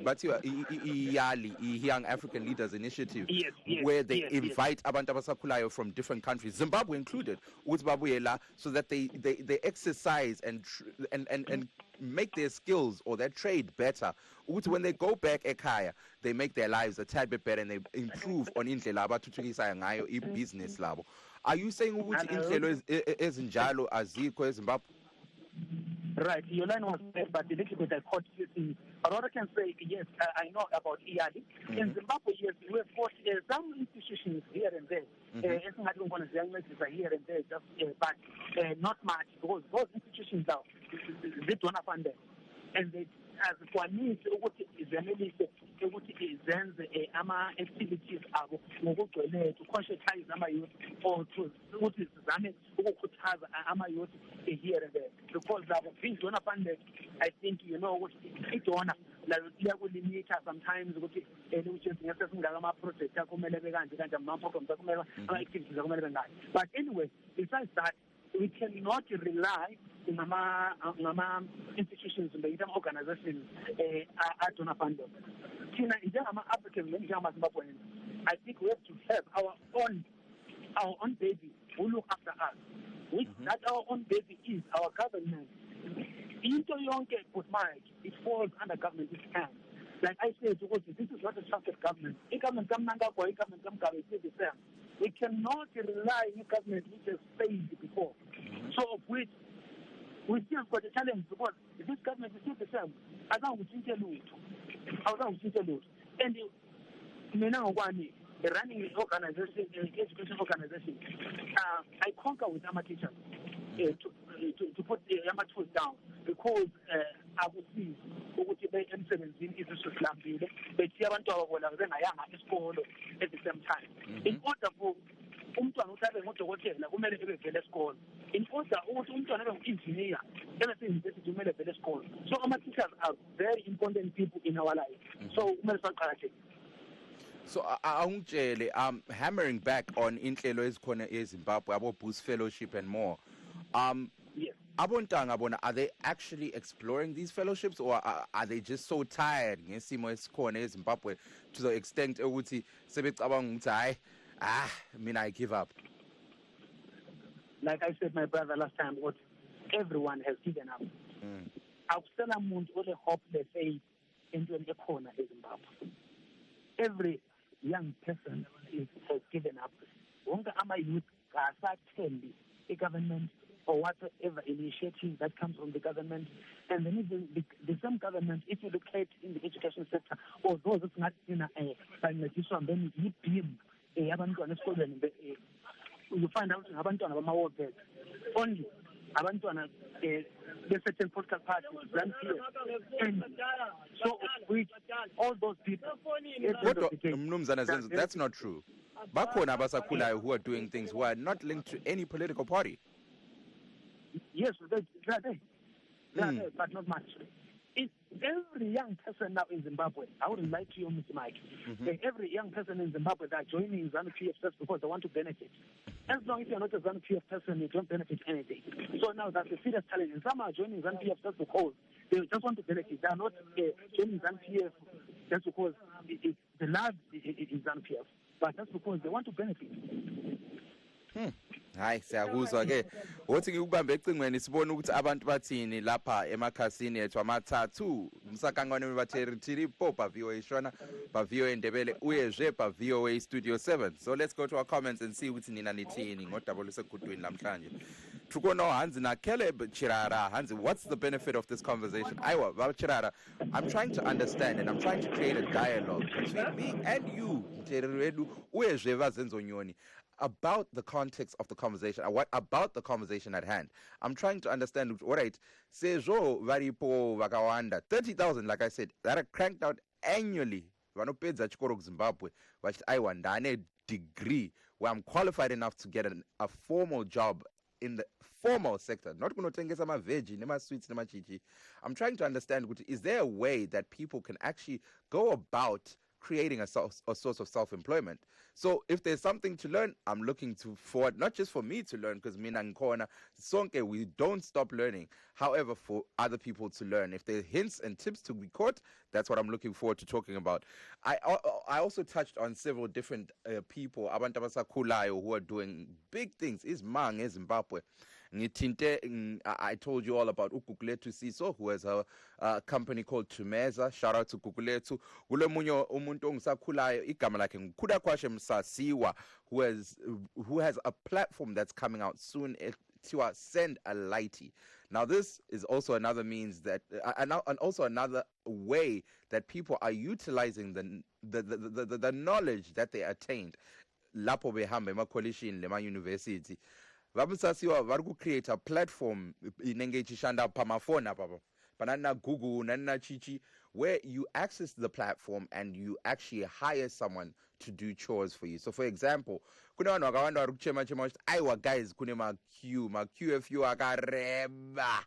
bathiwa iYali, Young African Leaders Initiative, where they invite abantu abasakhulayo from different countries, Zimbabwe included, ukuthi babuye la so that they exercise and make their skills or their trade better. When they go back ekhaya, they make their lives a tad bit better and they improve on indlela abathuthukisa ngayo business labo. Are you saying ukuthi inhlelo ezinjalo azikho eZimbabwe? Right, your line was there, but a little bit I caught you. But what I can say, yes, I know about EAD. In Zimbabwe, yes, we have got some institutions here and there. It's not even going to say here and there, just, but not much, because those institutions are they don't fund them. And they, as for me, ukuthi izenelise ukuthi izenze ama-activities abo ngokugcweleyo to conscientize ama-youth or to ukuthi zizame ukukhuthaza ama-youth here and there, because labo being donor funded, I think you know ukuthi idonor liyakulimita sometimes ukuthi ukuthi ngeke singaka ama-project akumele bekanje kanje ama-programs akumele ama-activities akumele bengayo. But anyway, besides that, we cannot rely on ngama institutions and the organizations donor funded. China is African Zimbabweans. I think we have to have our own baby who look after us. Which that our own baby is our government. Into yonke but Mike, it falls under government's hands. Like I said, this is not a trusted government. A government is the same. We cannot rely on a government which has failed before. So of which we still have got a challenge, because if this government is still the same, I don't think and running an organization, education organization, I conquer with our teachers to put the tools down because I would see ukuthi emsebenzini izisu silambile bethi abantu ababona bengayanga esikolo at the same time. In order for umntwana ukuthi abe ngudokotela kumele ebe vele esikolo. In order ukuthi umntwana abe ngu-engineer ebe-university kumele vele esikolo. So our teachers are very important people in our life. So kumele siqaphele. So angitshele hammering back on inhlelo ezikhona eZimbabwe abo boost fellowship and more. Yes. Abontanga bona, are they actually exploring these fellowships, or are they just so tired ngesimo esikhona eZimbabwe to the extent ukuthi sebecabanga ukuthi hayi mina I give up? Like I said, my brother, last time, what everyone has given up. Akusela muntu ole hope le faith into ekhona eZimbabwe. Every young person has given up. Wonke ama-youth kasathembi i-government or whatever initiative that comes from the government. And then even the same government, if you look at in the education sector, or those that not bancediswa then yi-beam abantwana esikolweni, you find out abantwana bama-wapedza only abantwana certain political parties run here. And so with all those people, that's not true. Bakhona abasakhulayo who are doing things who are not linked to any political party. Yes, they are there. They are there, but not much. It's every young person now in Zimbabwe, I wouldn't lie to you, Mr. Mike. Every young person in Zimbabwe that are joining ZANU-PF just because they want to benefit. As long as you're not a ZANU-PF person, you don't benefit anything. So now that's a serious challenge. And some are joining ZANU-PF just because they just want to benefit. They are not joining ZANU-PF just because the love is ZANU-PF, but that's because they want to benefit. Hayi siyakuzwa ke wothi ngikubambe ecingweni sibona ukuthi abantu bathini lapha emakhasini ethu amathathu umsakangwane tiri popa VOA shona ba VOA Ndebele uyezwe ba VOA Studio 7. So let's go to our comments and see ukuthi nina nithini ngodaba lusekudweni namhlanje. Tukono Hanzi na Caleb Chirara. Hanzi, what's the benefit of this conversation? Aiwa Chirara, I'm trying to understand and I'm trying to create a dialogue between me and you uyezwe vazenzonyoni about the context of the conversation, what about the conversation at hand. I'm trying to understand, all right, sejo varipo vakawanda, 30,000, like I said, that are cranked out annually. Vapedza chikoro Zimbabwe, which I want a degree where I'm qualified enough to get a formal job in the formal sector. Not going to take some veggie, nema sweets, nema chichi. I'm trying to understand, is there a way that people can actually go about creating a source of self-employment? So if there's something to learn, I'm looking forward, not just for me to learn, because mina nkona sonke, we don't stop learning. However, for other people to learn, if there are hints and tips to be caught, that's what I'm looking forward to talking about. I also touched on several different people, abantu abasakhulayo, who are doing big things. Is mang in Zimbabwe. I told you all about kuhlelo Siso, who has a company called Tumeza. Shout out to kuhlelo. Ule munyo umuntu ongisakhulayo igama lakhe ngikuda kwashe Msasiwa, who has a platform that's coming out soon to send a lighty. Now this is also another means that and also another way that people are utilizing the knowledge that they attained lapho behamba yemakolitshini lema university. Vapedza vari create a platform inenge ichishanda pamafoni apa panana Google nana chichi, where you access the platform and you actually hire someone to do chores for you. So for example, kuna vanhu vakawanda vari kuchema chema kuti aiwa guys kune ma QFU akareba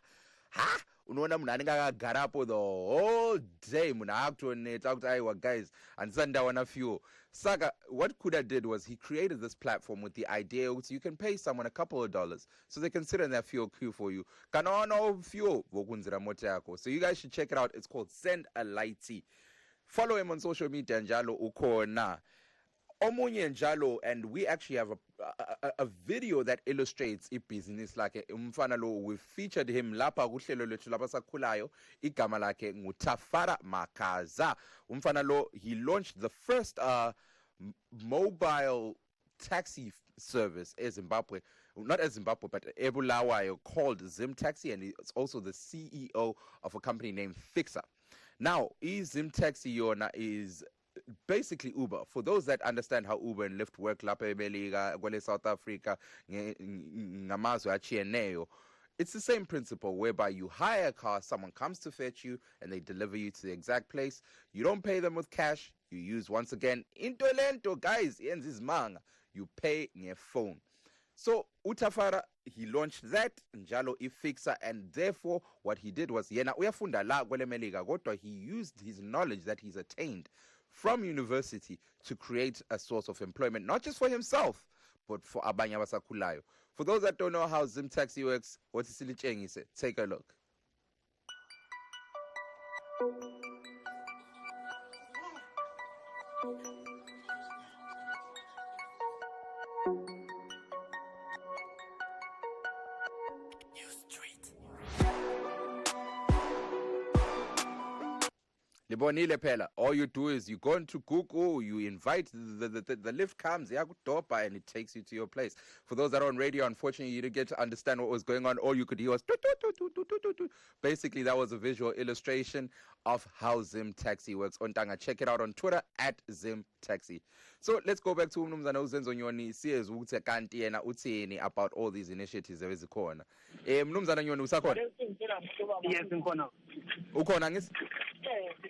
unoona munhu anenge akagarapo the whole day, munhu akutoneta kuti aiwa guys handisati ndawana fuel. Saka, what Kuda did was he created this platform with the idea so you can pay someone a couple of dollars so they can sit in their fuel queue for you. Kanono fuel vokunzira moto yako. So you guys should check it out. It's called Send a Lighty. Follow him on social media njalo ukona. Omunye njalo, and we actually have a video that illustrates a business like umfana lo. We featured him lapha kuhlelo lethu labasakhulayo, igama lakhe ngutafara makaza. Umfana lo, he launched the first mobile taxi service in Zimbabwe, not as Zimbabwe, but Ebulawayo, called Zim Taxi, and he's also the CEO of a company named Fixa. Now, Zim Taxi yona is basically Uber. For those that understand how Uber and Lyft work, lapha eMelika, kwele South Africa, ngamazwe achiyeneyo, it's the same principle whereby you hire a car, someone comes to fetch you, and they deliver you to the exact place. You don't pay them with cash. You use, once again, into lento, guys, manga. You pay phone. So Utafara, he launched that, njalo ifixa, and therefore what he did was, yena uyafunda la kwele Melika, kodwa he used his knowledge that he's attained from university to create a source of employment, not just for himself, but for abanye abasakhulayo. For those that don't know how Zim Taxi works, what is Silitshengise? Take a look. Libonile Pela. All you do is you go into Google, you invite, the lift comes, and it takes you to your place. For those that are on radio, unfortunately, you didn't get to understand what was going on. All you could hear was basically that was a visual illustration of how Zim Taxi works. Ontanga, check it out on Twitter at Zim Taxi. So let's go back to Mnumzana Uzenzonyoni, siyez ukuthi kanti yena uthini about all these initiatives ezikhona. Mnumzana Nyoni usakhona? Yes, Nkona. Ukhona ngisi?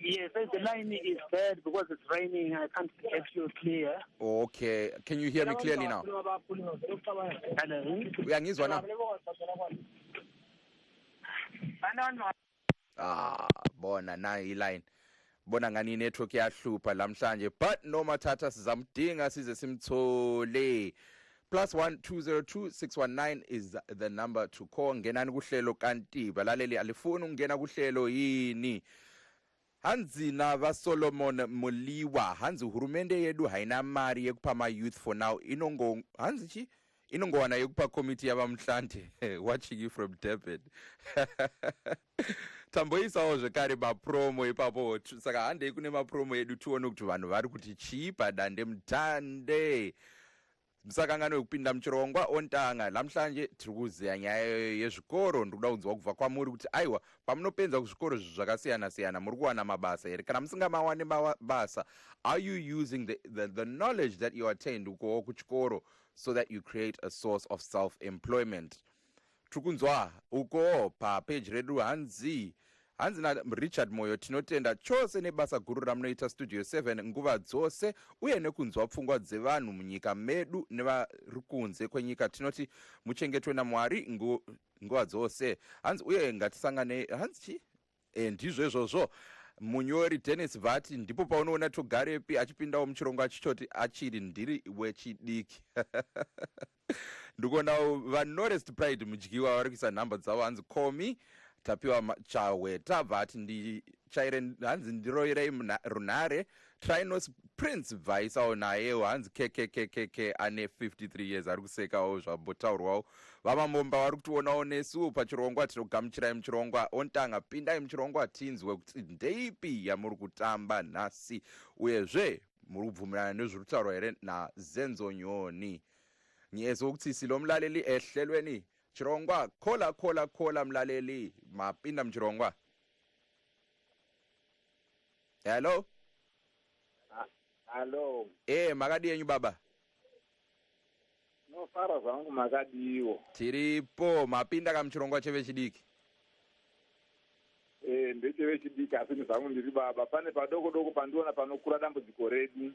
Yes, the line is bad because it's raining. I can't get you clear. Okay. Can you hear me clearly now? Hello? Uyangizwa na? Bona nayi line. Bona ngani network yahlupha lamhlanje, but no mathatha sizamdinga size simthole. +1 202 619 is the number to call. Ngenani kuhlelo kanti balaleli alifuni ungena kuhlelo yini? Hanzi na va Solomon Moliwa, hanzi hurumende yedu haina mari yekupa ma youth for now. Inongo hanzi chi inongowana yekupa committee yabamhlanje. Watching you from Durban. Tamboisa ozvekare mapromo ipapo, saka hande kune mapromo yedu tuone kuti vanhu vari kuti chipa dande mutande. Msakangano yekupinda muchirongwa ontanga lamhlanje tiri kuziya nyaya yezvikoro. Ndikuda kunzwa kubva kwamuri kuti aiwa pamunopenza kuzvikoro zvakasiyana siyana muri kuwana mabasa here kana musingamawane mabasa, are you using the knowledge that you attained uko kuchikoro so that you create a source of self-employment? Tiri kunzwa uko papage redu hanzi na Richard Moyo tinotenda chose nebasa guru ramunoita Studio 7 nguva dzose uye nekunzwa pfungwa dzevanhu munyika medu nevari kunze kwenyika. Tinoti muchengetwe naMwari nguva dzose. Hanzi uye ngatisangane hanzi chi ndizvo izvozvo. Munyori Dennis Vati ndipo paunoona togarepi achipindawo muchirongwa achichoti achiri ndiri wechidiki. Ndikuona vanorest pride mudyiwa vari kuisa nhamba dzavo hanzi komi tapiwa chawe tabva ati ndichaire hanzi ndiroyerei runare Trinos Prince Vaisawo nayewo hanzi kkkkk ane 53 years ari kusekawo zvambotaurwawo. Vamambomba vari kutionawo nesu pachirongwa tinogamuchirai muchirongwa ontanga pindai muchirongwa tinzwe kuti ndeipi yamuri kutamba nhasi uyezve muri kubvumirana nezviri kutaurwa here naZenzonyoni. Nyezo kuti silo mlaleli ehlelweni chirongwa kola mlaleli mapinda mchirongwa. Hello? Hello. Makadi yenyu baba? No fara zangu makadiwo. Tiripo mapinda kamchirongwa chevechidiki. Ndechevechidiki asi zangu ndiri baba. Pane padoko pandiona panokura dambudziko redu.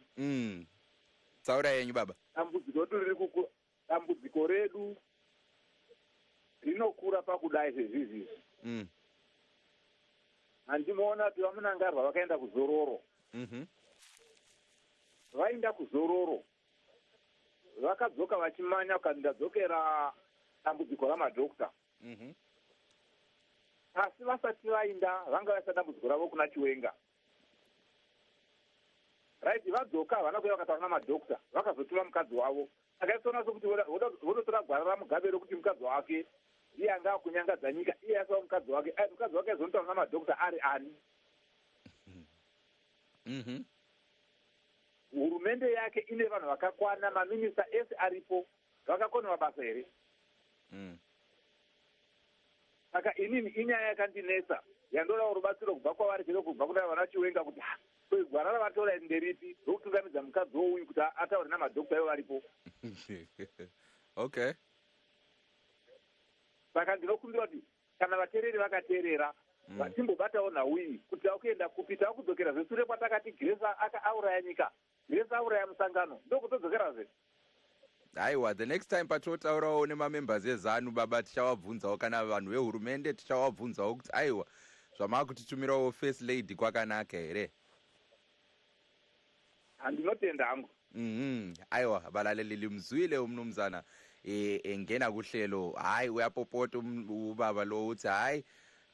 Tsaura yenyu baba? Dambudziko redu rinokura pakudai sezvizvi. Handimoona kuti vamunangarwa vakaenda kuzororo. Vaenda kuzororo vakadzoka vachimanya kuti ndadzokera dambudziko ramadhokta. Asi vasati vainda vanga vaisa dambudziko ravo kuna Chiwenga. Right, vadzoka havana kuuya vakataura namadhokta vakazotuma mukadzi wavo. Akaisona sokuti vonotora gwara ramugabe rokuti mukadzi wake ndiye anga kunyangadza nyika, iye asawo mukadzi wake aizonotaura namadhokta ari ani. Hurumende yake ine vanhu vakakwana, maminista ese aripo vakakona mabasa here. Saka inini inyaya yakandinetsa yandoda rubatsiro kubva kwavari chero kubva kuna vana Chiwenga kuti gwara ravataura nderipi rokutungamidza mukadzi wouyu kuti ataure namadhokta ivo varipo. Okay. Saka ndinokumbira kuti kana vateereri vakateerera vatimbobatawo nhau iyi kuti akuenda kupita kudzokera zvesure kwatakati Grace auraya nyika, Grace auraya musangano, ndokutodzokerazve. Aiwa, the next time patotaurawo nemamembers ezanu baba tichawabvunzawo, kana vanhu vehurumende tichawabvunzawo kuti aiwa zvamaakutitumirawo first lady kwakanaka here. Handinotenda hangu. Aiwa, valaleli mzwile umnumzana engena kuhlelo. Hayi uyapopota ubaba lo uthi hayi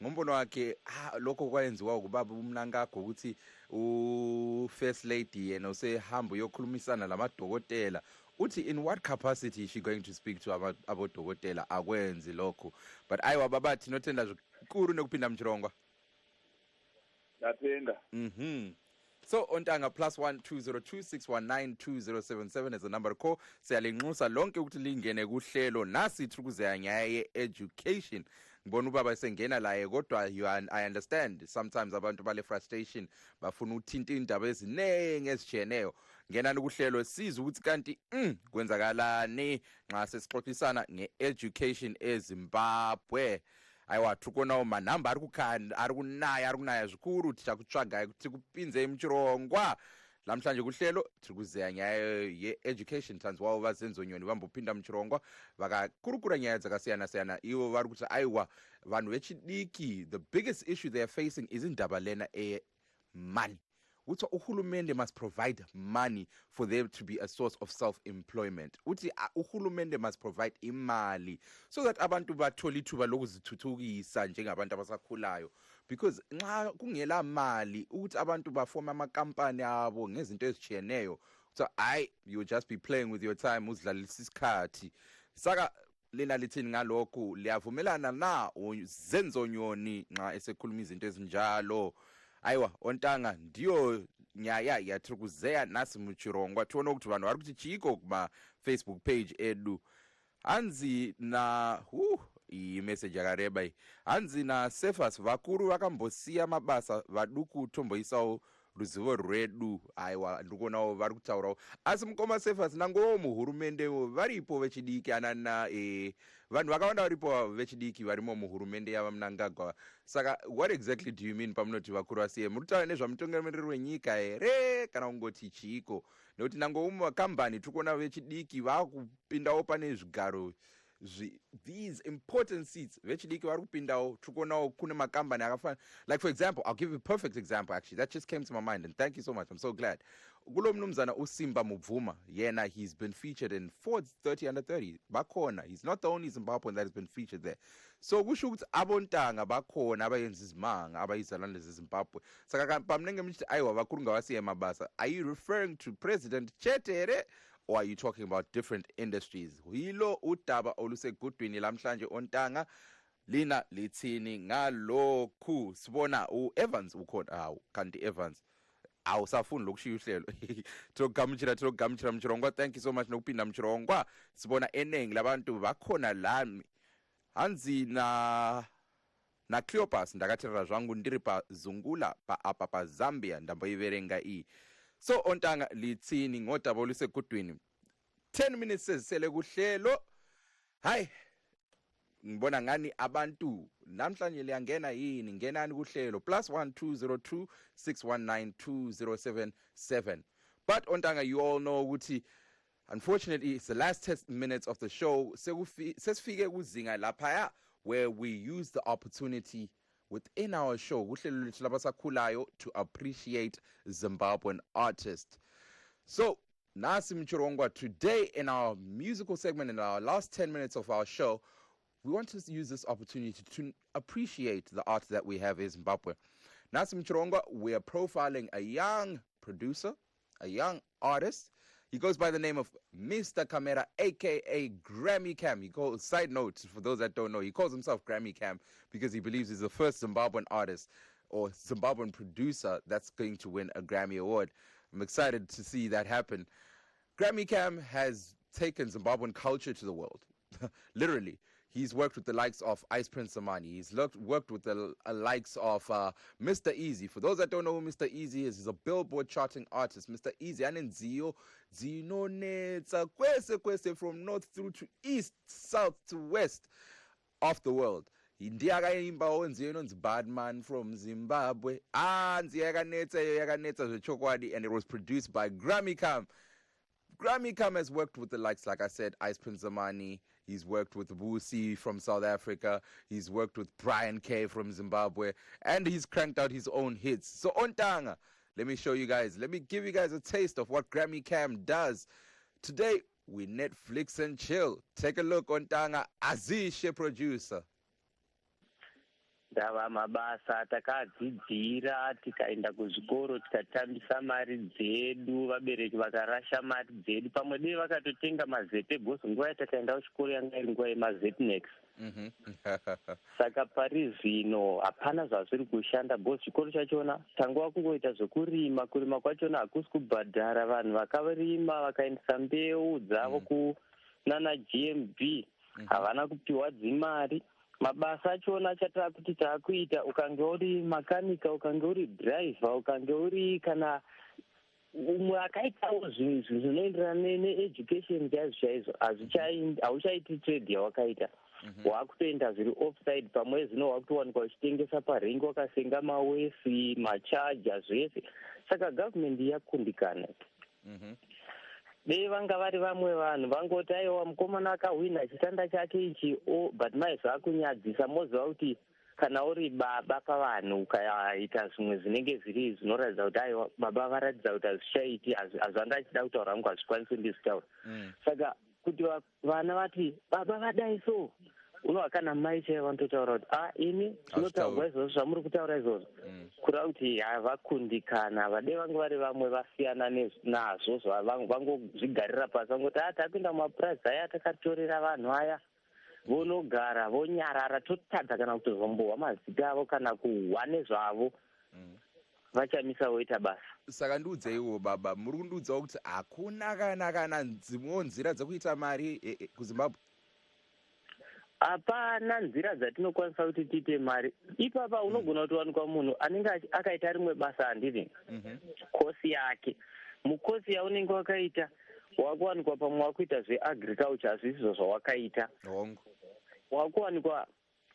ngombono wakhe lokho kwayenziwa kubaba umnankakho ukuthi u-first lady yena usehamba uyokhulumisana lamadokotela. Uthi in what capacity is she going to speak to abodokotela? Akwenzi lokho. But aiwa baba tinotenda zvikuru nekupinda muchirongwa. Ndatenda. So ontanga +1 202 619 2077 is the number to call. Siyalinxusa lonke ukuthi lingene kuhlelo. Nasi tiri kuzeya nyaya ye-education. Ngibona ubaba esengena laye kodwa I understand sometimes abantu bale frustration bafuna ukuthinta indaba ezinenge ezijeneyo. Ngenani kuhlelo siza ukuthi kanti kwenzakalani nxa sesixoxisana nge-education eZimbabwe. Aiwa tukona manhamba ari kunaya zvikuru tichakutsvagai kuti kupinze muchirongwa. Namhlanje kuhlelo tiri kuzeya nyaya ye-education. Tanzwawo vazenzonyoni vambopinda muchirongwa vakakurukura nyaya dzakasiyana-siyana. Ivo vari kuti aiwa vanhu vechidiki, the biggest issue they are facing is indaba lena money. Uthi uhulumende must provide money for them to be a source of self-employment. Uthi uhulumende must provide imali so that abantu bathola ithuba lokuzithuthukisa njengabantu abasakhulayo. Because nxa kungela mali ukuthi abantu bafoma amakampani abo ngezinto ezijiyeneyo, so you just be playing with your time uzidlalisa isikhathi. Saka lena lithini ngalokho? Liyavumelana na zenzonyoni nxa esekhuluma izinto ezinjalo? Aiwa ontanga ndiyo nyaya yatiri kuzeya nasi muchirongwa. Tiona kuti vanhu vari kuti chiko kuma Facebook page edu. Hanzi na iyi message yakareba iyi. Hanzi na Cephas vakuru vakambosiya mabasa vaduku tomboisawo ruzivo rwedu. Aiwa ndikuonawo vari kutaurawo. Asi mukoma Cephas nangowo muhurumende varipo vechidiki anana vanhu vakawanda varipo vechidiki varimo muhurumende yava Mnangagwa. Saka what exactly do you mean pamunoti vakuru vasiye? Muritaura nezvamutongomiriri wenyika here kana kungoti chiko? Nekuti nangowo mumakambani tikuona vechidiki vakupindawo pane zvigaro these important seats. Vechidiki vari kupindawo tikuonawo kune makambani akafana. Like for example, I'll give you a perfect example actually that just came to my mind and thank you so much. I'm so glad. Kulo mnumzana uSimba Mubvuma yena, he's been featured in Ford's 30 under 30 bakhona. He's not the only Zimbabwean that has been featured there. So kusho ukuthi abontanga bakhona abayenza izimanga abayizalwane zeZimbabwe. Saka pamnenge mngithi aiwa vakuru ngawasiye mabasa. Are you referring to President Chetere or are you talking about different industries? Hilo udaba olusegudwini lamhlanje ontanga. Lina lithini ngalokhu? Sibona uEvans ukhona kanti Evans awusafuni lokushiya uhlelo. Togamchira muchirongwa. Thank you so much nokupinda muchirongwa. Sibona enengi labantu bakhona lami. Hanzi na Cleopas ndakatirira zvangu ndiri pazungula apa pa Zambia ndamboiverenga iyi. So ontanga litsini ngodaba olusegudwini. 10 minutes sezisele kuhlelo. Hayi ngibona ngani abantu namhlanje liyangena yini? Ngenani kuhlelo +1 202 619 2077. But ontanga, you all know ukuthi unfortunately it's the last 10 minutes of the show. Sesifike kuzinga laphaya where we use the opportunity within our show kuhlelo lethu labasakhulayo to appreciate Zimbabwean artists. So Nasi Muchirongwa, today in our musical segment, in our last 10 minutes of our show, we want to use this opportunity to appreciate the art that we have in Zimbabwe. Nasi Muchirongwa, we are profiling a young producer, a young artist. He goes by the name of Mr. Camera, a.k.a. Grammy Cam. He calls, side note, for those that don't know, he calls himself Grammy Cam because he believes he's the first Zimbabwean artist or Zimbabwean producer that's going to win a Grammy Award. I'm excited to see that happen. Grammy Cam has taken Zimbabwean culture to the world. Literally. He's worked with the likes of Ice Prince Zamani. He's worked with the likes of Mr. Easy. For those that don't know who Mr. Easy is, he's a Billboard charting artist. Mr. Easy, anenziyo zinonetsa kwese from north through to east, south to west of the world. Ndiye akaimba onziyo inonzi Badman from Zimbabwe. Nziyo yakanetsa zvechokwadi, and it was produced by Grammy Cam. Grammy Cam has worked with the likes, like I said, Ice Prince Zamani. He's worked with Wusi from South Africa. He's worked with Brian K from Zimbabwe. And he's cranked out his own hits. So Ontanga, let me show you guys. Let me give you guys a taste of what Grammy Cam does. Today, we Netflix and chill. Take a look, Ontanga, Azishe producer. Ndava mabasa takadzidzira tikaenda kuzvikoro tikatambisa mari dzedu, vabereki vakarasha mari dzedu, pamwe dei vakatotenga mazepe gosi. Nguva yatakaenda kuchikoro yanga iri nguva yemazetnex. Saka pari zvino hapana zvazviri kushanda bosi. Chikoro chachona tanguva kungoita zvekurima. Kurima kwachona hakusi kubhadhara vanhu vakarima vakaendesa mbeu dzavo kunana GMB, havana kupiwa dzimari. Mabasa achona chataakuti taakuita, ukange uri makanika, ukange uri driver, ukange uri kana umwe akaitawo zvinhu zvinoenderana needucation chaizvo hauchaiti trade yawakaita. Wakutoenda zviri offside, pamwe zvino wakutowanikwa uchitengesa parengi wakasenga mawesi, machaja zvese. Saka government yakundikana. Dei vanga vari vamwe vanhu vangoti aiwa mukomana akahwina chitanda chake ichi, but maizvo akunyadzisa. Moziva kuti kana uri baba pavanhu ukaita zvimwe zvinenge zviri zvinoratidza kuti aiwa baba varatidza kuti hazvichaiti, hazvanga achida kutaura hangu hazvikwanisi ndizvitaura. Saka kuti vana vati baba vadai so, unova kana mai chaivo vanototaura kuti ini zvinotaurwa izvozvo zvamuri kutaura izvozvo, kureva kuti havakundikana. Vadei vange vari vamwe vasiyana nazvo vangozvigarira pasi, vangoti tapinda mumapurazi aya takatorera vanhu aya vonogara vonyarara, totadza kana kutozombohwa mazita avo kana kuhwa nezvavo, vachamisa voita basa. Saka ndiudzeiwo baba, muri kundiudzawo kuti hakuna kana dzimwewo nzira dzekuita mari kuZimbabwe? Hapana nzira dzatinokwanisa kuti tiite mari. Ipapa unogona kutowanikwa munhu anenge akaita rimwe basa handiri kosi yake. Mukosi yaunenge wakaita wakuwanikwa pamwe wakuita zveagriculture, hazvisizvo zvawakaita. Wakuwanikwa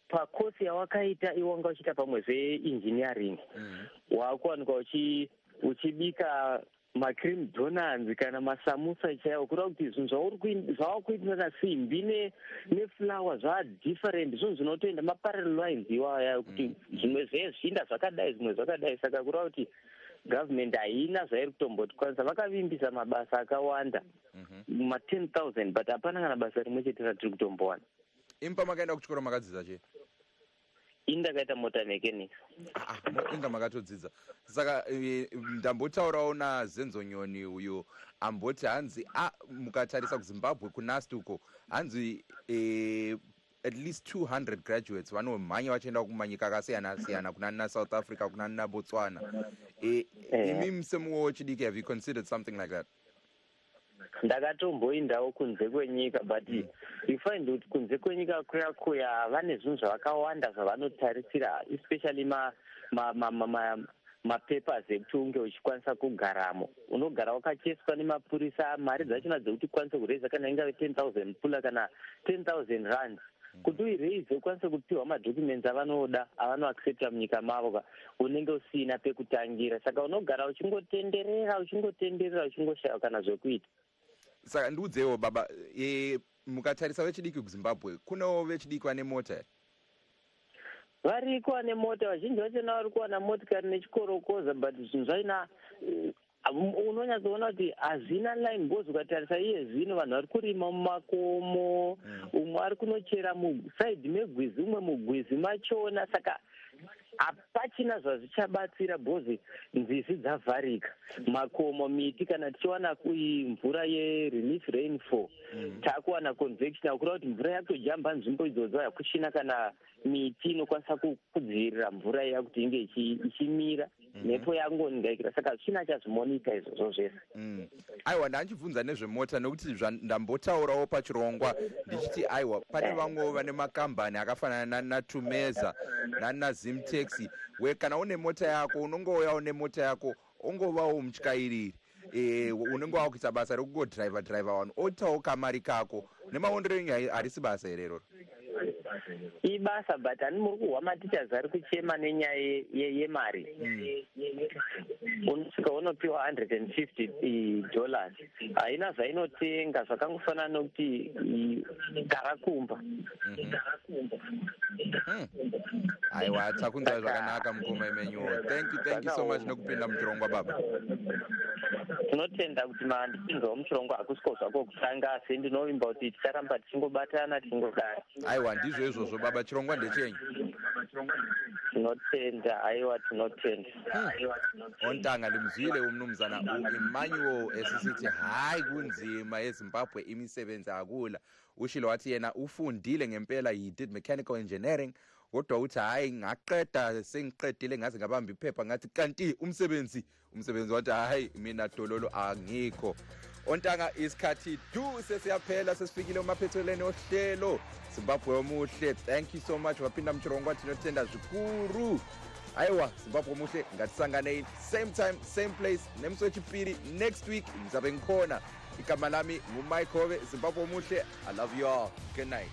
pakosi yawakaita iwe wanga uchiita pamwe zveengineering. Wakuwanikwa uchibika macream donuts kana masamusa chaiwo, kureva kuti zvinhu zvavakuita nasimbi neflower zvadifferent, zvinhu zvinotoenda maparallel lines iwaya kuti zvimwe zvezvinda zvakadai zvimwe zvakadai. Saka kureva kuti government haina zvairi kutombotikwanisa. Vakavimbisa mabasa akawanda, ma10,000, but hapana kana basa rimwe chete ratiri kutombowana. Impa makaenda kuchikoro makadzidza chii? Indakaita mota mechanics. Inga makatodzidza. Saka ndambotaurawo naZenzonyoni uyo amboti hanzi mukatarisa kuZimbabwe kunasti uko hanzi at least 200 graduates vanomhanya vachienda kumanyika akasiyana-siyana, kunana South Africa, kunana Botswana. Imi semuwo wechidiki, have you considered something like that? Ndakatomboindawo kunze kwenyika, but you find kuti kunze kwenyika kuya vane zvinhu zvakawanda zvavanotarisira, especially mapapers ekuti unge uchikwanisa kugaramo. Unogara wakacheswa nemapurisa, mari dzachona dzekuti ukwanise kureza kana ingave 10,000 pula kana 10,000 rand. Kuti uireze ukwanise kupiwa madocuments avanoda, avanoaccepta munyika mavo, unenge usina pekutangira. Saka unogara uchingotenderera uchingoshaya kana zvekuita. Saka ndiudzeiwo baba, mukatarisa vechidiki kuZimbabwe, kunewo vechidiki vane mota? Variko vane mota, vazhinji vachona vari kuwana motikari nechikorokoza, but zvinhu zvaina unonyatsoona kuti hazvina line boss. Ukatarisa iye zvino vanhu vari kurima mumakomo, umwe ari kunochera musaidhi megwizi, umwe mugwizi machona. Saka hapachina zvazvichabatsira bhozi, nzizi dzavharika, makomo, miti. Kana tichiwana mvura yerelief rainfall, taakuwana convection, akureva kuti mvura yakutojamba nzvimbo idzodzo, hakuchina kana miti inokwanisa kudzivirira mvura iya kuti inge ichimira. nepo yangondaikira saka china chazvimonita izvozvo zvese. Aiwa, ndanchibvunza nezvemota nekuti ndambotaurawo pachirongwa ndichiti aiwa pane vamwewo vane makambani akafanana naTumeza naZim Taxi kana une mota yako unongouyawo nemota yako ongovawo mutyairiri unenge wakuita basa rekugodriva vanhu otawo kamari kako nemaonero enyu harisi basa herero ibasa but ani muri kuhwa matichers ari kuchema nenyaya yemari unosvika unopiwa $150 haina zvainotenga zvakangofanana nokuti gara kumba. aiwa takunzwa zvakanaka mukoma imenyuwo. Thank you so much nekupinda muchirongwa baba. tinotenda kuti mandipinzawo muchirongwa hakusiko zvako kutanga asi ndinovimba kuti ticharamba tichingobatana tichingodai. Aiwa ndizvo izvozvo baba, chirongwa ndechenyu. Tinotenda, aiwa tinotenda. Ontanga ndimzwile umnumzana Emmanuel esisithi hayi kunzima eZimbabwe imisebenzi akula. Ushilo wathi yena ufundile ngempela, he did mechanical engineering. Kodwa uthi hayi ngaqeda sengiqedile ngaze ngabamba iphepha ngathi kanti umsebenzi wathi hayi mina dololo angikho. Ontanga isikhathi sesiyaphela sesifikile emaphethelweni ohlelo Zimbabwe omuhle. Thank you so much waphinda mchirongwa tinotenda zvikuru. Aiwa Zimbabwe omuhle ngatisangane same time same place nemswechipiri next week ngizabe ngikhona. Igama lami nguMike Hove. Zimbabwe omuhle. I love you all. Good night.